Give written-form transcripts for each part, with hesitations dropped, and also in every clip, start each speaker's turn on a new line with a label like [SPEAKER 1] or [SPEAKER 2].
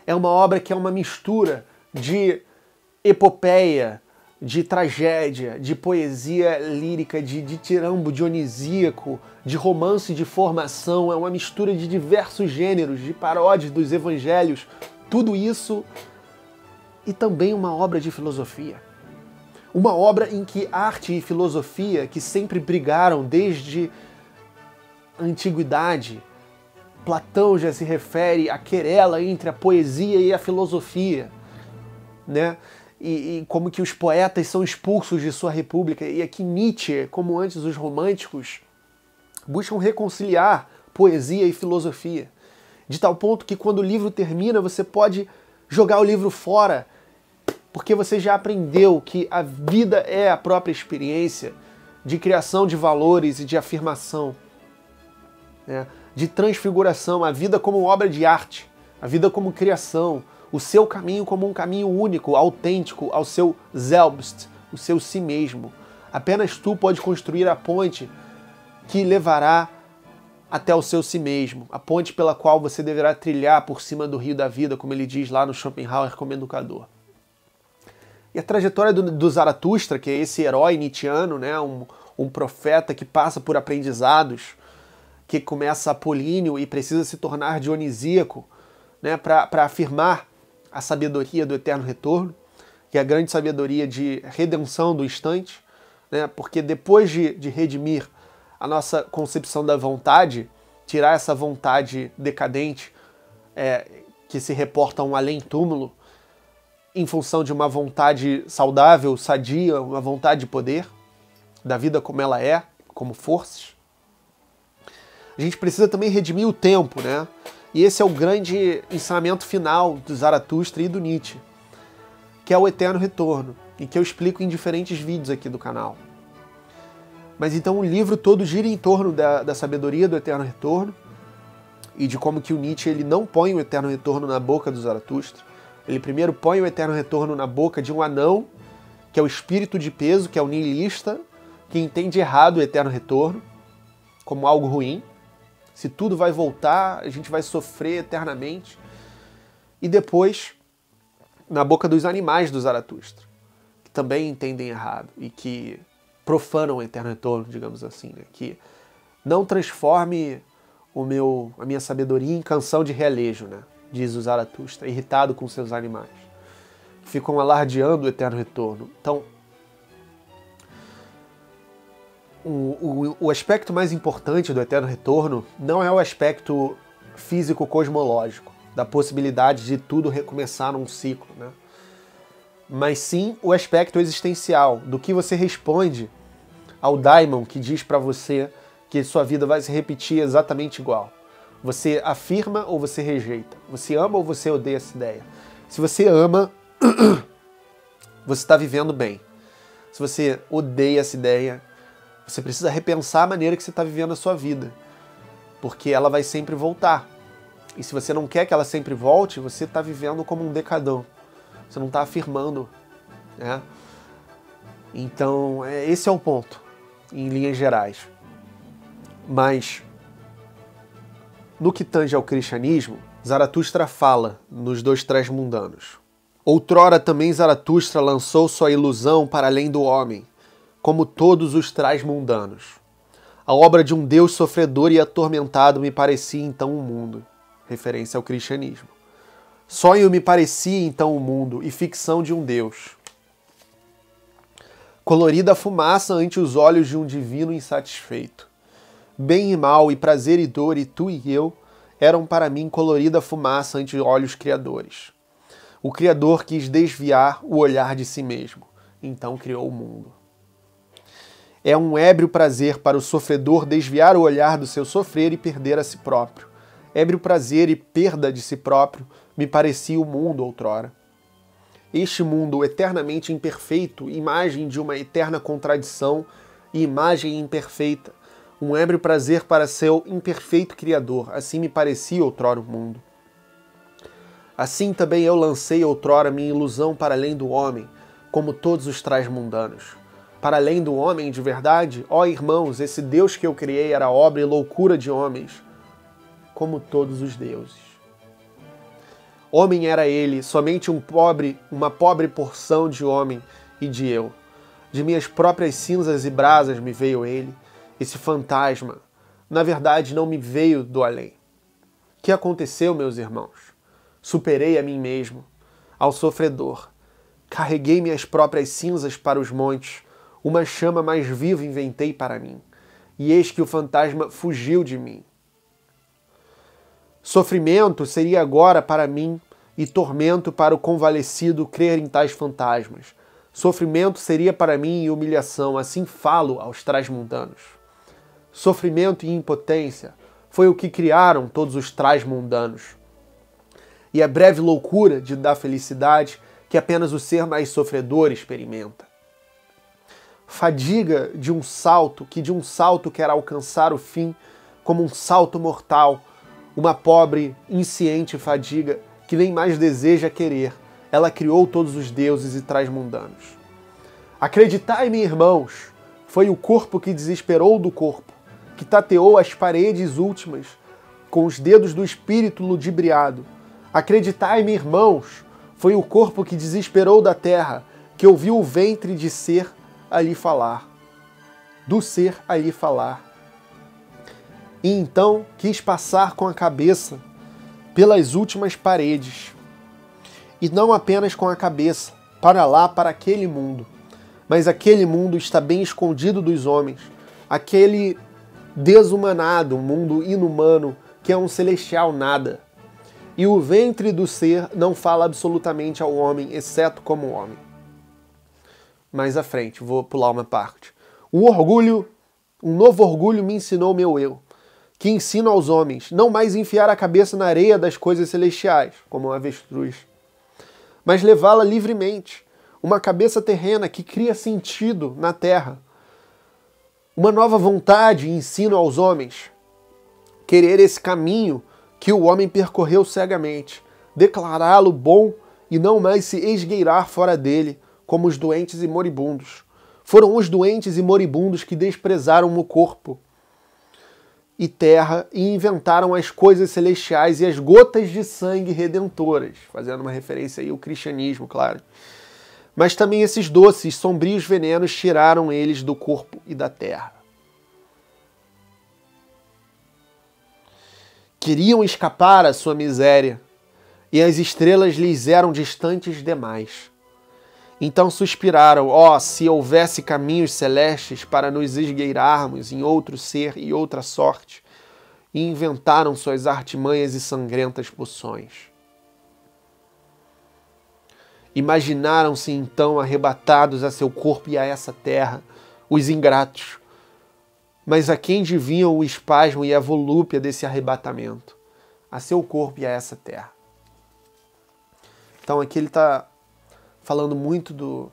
[SPEAKER 1] É uma obra que é uma mistura de epopeia, de tragédia, de poesia lírica, de ditirâmbo dionisíaco, de romance de formação. É uma mistura de diversos gêneros, de paródias dos evangelhos. Tudo isso e também uma obra de filosofia. Uma obra em que arte e filosofia, que sempre brigaram desde a antiguidade, Platão já se refere à querela entre a poesia e a filosofia, né? E como que os poetas são expulsos de sua república, e aqui Nietzsche, como antes os românticos, buscam reconciliar poesia e filosofia, de tal ponto que quando o livro termina você pode jogar o livro fora, porque você já aprendeu que a vida é a própria experiência de criação de valores e de afirmação, né? De transfiguração, a vida como obra de arte, a vida como criação, o seu caminho como um caminho único, autêntico ao seu selbst, o seu si mesmo. Apenas tu pode construir a ponte que levará até o seu si mesmo, a ponte pela qual você deverá trilhar por cima do rio da vida, como ele diz lá no Schopenhauer como educador. E a trajetória do Zaratustra, que é esse herói nietzschiano, né, um profeta que passa por aprendizados, que começa apolíneo e precisa se tornar dionisíaco, né, para afirmar a sabedoria do eterno retorno, que é a grande sabedoria de redenção do instante, né, porque depois de redimir a nossa concepção da vontade, tirar essa vontade decadente que se reporta a um além-túmulo, em função de uma vontade saudável, sadia, uma vontade de poder, da vida como ela é, como forças. A gente precisa também redimir o tempo, né? E esse é o grande ensinamento final do Zaratustra e do Nietzsche, que é o eterno retorno, e que eu explico em diferentes vídeos aqui do canal. Mas então o livro todo gira em torno da sabedoria do eterno retorno e de como que o Nietzsche ele não põe o eterno retorno na boca do Zaratustra. Ele primeiro põe o eterno retorno na boca de um anão, que é o espírito de peso, que é o nihilista, que entende errado o eterno retorno como algo ruim. Se tudo vai voltar, a gente vai sofrer eternamente. E depois, na boca dos animais do Zaratustra, que também entendem errado e que profanam o eterno retorno, digamos assim, né? Que não transforme a minha sabedoria em canção de realejo, né? Diz o Zaratustra, irritado com seus animais. Ficam alardeando o eterno retorno. Então, o aspecto mais importante do eterno retorno não é o aspecto físico-cosmológico, da possibilidade de tudo recomeçar num ciclo, né? Mas sim o aspecto existencial, do que você responde ao daimon que diz para você que sua vida vai se repetir exatamente igual. Você afirma ou você rejeita? Você ama ou você odeia essa ideia? Se você ama, você está vivendo bem. Se você odeia essa ideia, você precisa repensar a maneira que você está vivendo a sua vida, porque ela vai sempre voltar. E se você não quer que ela sempre volte, você está vivendo como um decadão. Você não está afirmando, né? Então, esse é o ponto, em linhas gerais. Mas, no que tange ao cristianismo, Zaratustra fala nos dois transmundanos. Outrora também Zaratustra lançou sua ilusão para além do homem, como todos os transmundanos. A obra de um Deus sofredor e atormentado me parecia então o mundo, referência ao cristianismo. Sonho me parecia então o mundo e ficção de um Deus. Colorida fumaça ante os olhos de um divino insatisfeito. Bem e mal, e prazer e dor, e tu e eu, eram para mim colorida fumaça ante olhos criadores. O Criador quis desviar o olhar de si mesmo, então criou o mundo. É um ébrio prazer para o sofredor desviar o olhar do seu sofrer e perder a si próprio. Ébrio prazer e perda de si próprio me parecia o mundo outrora. Este mundo eternamente imperfeito, imagem de uma eterna contradição e imagem imperfeita, um ébrio prazer para seu imperfeito Criador, assim me parecia outrora o mundo. Assim também eu lancei outrora minha ilusão para além do homem, como todos os transmundanos. Para além do homem de verdade, ó irmãos, esse Deus que eu criei era obra e loucura de homens, como todos os deuses. Homem era ele, somente uma pobre porção de homem e de eu. De minhas próprias cinzas e brasas me veio ele, esse fantasma. Na verdade, não me veio do além. O que aconteceu, meus irmãos? Superei a mim mesmo, ao sofredor. Carreguei minhas próprias cinzas para os montes, uma chama mais viva inventei para mim. E eis que o fantasma fugiu de mim. Sofrimento seria agora para mim e tormento para o convalescido crer em tais fantasmas. Sofrimento seria para mim e humilhação, assim falo aos trasmundanos. Sofrimento e impotência foi o que criaram todos os trasmundanos. E a breve loucura de dar felicidade que apenas o ser mais sofredor experimenta. Fadiga de um salto quer alcançar o fim como um salto mortal, uma pobre, insciente fadiga que nem mais deseja querer. Ela criou todos os deuses e trasmundanos. Acreditai-me, irmãos, foi o corpo que desesperou do corpo, que tateou as paredes últimas com os dedos do espírito ludibriado. Acreditai-me, irmãos, foi o corpo que desesperou da terra, que ouviu o ventre de ser ali falar, do ser ali falar. E então quis passar com a cabeça pelas últimas paredes, e não apenas com a cabeça, para lá, para aquele mundo. Mas aquele mundo está bem escondido dos homens, aquele desumanado, um mundo inumano, que é um celestial nada. E o ventre do ser não fala absolutamente ao homem, exceto como homem. Mais à frente, vou pular uma parte. Um novo orgulho me ensinou meu eu, que ensina aos homens não mais enfiar a cabeça na areia das coisas celestiais, como um avestruz, mas levá-la livremente, uma cabeça terrena que cria sentido na terra. Uma nova vontade ensino aos homens, querer esse caminho que o homem percorreu cegamente, declará-lo bom e não mais se esgueirar fora dele, como os doentes e moribundos. Foram os doentes e moribundos que desprezaram o corpo e terra e inventaram as coisas celestiais e as gotas de sangue redentoras, fazendo uma referência aí ao cristianismo, claro. Mas também esses doces, sombrios venenos tiraram eles do corpo e da terra. Queriam escapar à sua miséria, e as estrelas lhes eram distantes demais. Então suspiraram, se houvesse caminhos celestes para nos esgueirarmos em outro ser e outra sorte, e inventaram suas artimanhas e sangrentas poções. Imaginaram-se então arrebatados a seu corpo e a essa terra, os ingratos, mas a quem deviam o espasmo e a volúpia desse arrebatamento? A seu corpo e a essa terra. Então aqui ele está falando muito do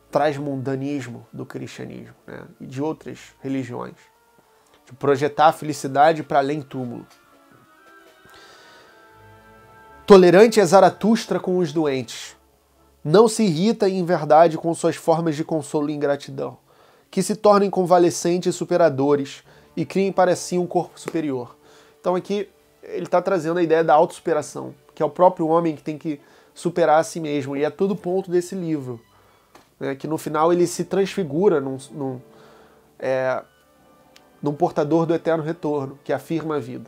[SPEAKER 1] transmundanismo do cristianismo, né? E de outras religiões. De projetar a felicidade para além túmulo. Tolerante é Zaratustra com os doentes. Não se irrita em verdade com suas formas de consolo e ingratidão, que se tornem convalescentes e superadores e criem para si um corpo superior. Então aqui ele está trazendo a ideia da autossuperação, que é o próprio homem que tem que superar a si mesmo, e é todo o ponto desse livro, né, que no final ele se transfigura num portador do eterno retorno, que afirma a vida.